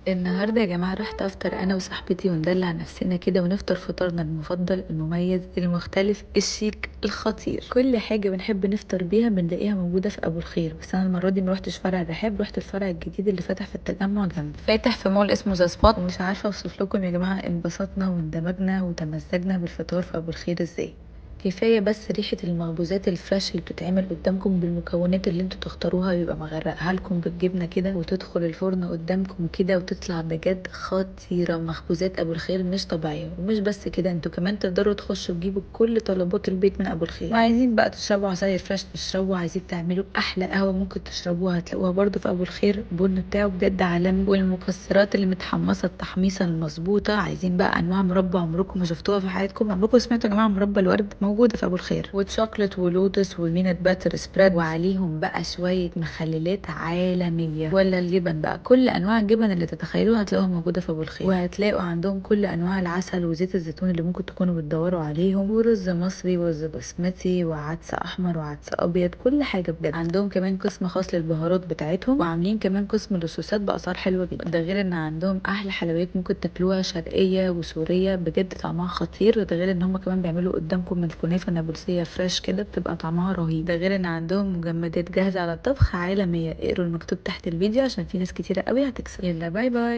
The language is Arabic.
النهارده يا جماعة رحت أفطر أنا وصاحبتي وندلع نفسنا كده ونفطر فطارنا المفضل المميز المختلف الشيك الخطير. كل حاجة بنحب نفطر بيها بنلاقيها موجودة في أبو الخير، بس أنا المرة دي مروحتش فرع الرحاب، رحت الفرع الجديد اللي فتح في التجمع جنبي، فاتح في مول اسمه ذا سبوت. ومش عارفة أوصف لكم يا جماعة انبسطنا واندمجنا وتمزجنا بالفطار في أبو الخير ازاي. كفاية بس ريحة المخبوزات الفريش اللي بتتعمل قدامكم بالمكونات اللي انتوا تختاروها، يبقى مغرقها لكم بالجبنة كده وتدخل الفرن قدامكم كده وتطلع بجد خطيرة. مخبوزات ابو الخير مش طبيعية. ومش بس كده، انتوا كمان تقدروا تخشوا تجيبوا كل طلبات البيت من ابو الخير. وعايزين بقى تشربوا عصاير فريش تشربوا، عايزين تعملوا احلى قهوة ممكن تشربوها هتلاقوها برضو في ابو الخير. البن بتاعه بجد عالمي، والمكسرات اللي متحمصة التحميصة المظبوطة. عايزين بقى انواع مربى عمركم ما شفتوها في حياتكم، عمركم سمعتوا يا جماعة مربى الورد؟ موجودة في ابو الخير. وتشوكلت ولوتس ومينت باتر سبريد، وعليهم بقى شوية مخللات عالمية، ولا الجبن بقى، كل انواع الجبن اللي تتخيلوها هتلاقوها موجودة في ابو الخير. وهتلاقوا عندهم كل انواع العسل وزيت الزيتون اللي ممكن تكونوا بتدوروا عليهم، ورز مصري ورز بسمتي وعدس احمر وعدس ابيض، كل حاجة بجد. عندهم كمان قسم خاص للبهارات بتاعتهم، وعاملين كمان قسم للصوصات باسعار حلوة جدا. ده غير ان عندهم احلى حلويات ممكن تاكلوها، شرقية وسورية، بجد طعمها خطير. ده غير ان هم كمان بيعملوا قدامكم الكنافة النابلسية فريش كده، بتبقى طعمها رهيب. ده غير ان عندهم مجمدات جاهزة على الطبخ عالمية. اقروا المكتوب تحت الفيديو عشان في ناس كتيرة قوي هتكسب. يلا باي باي.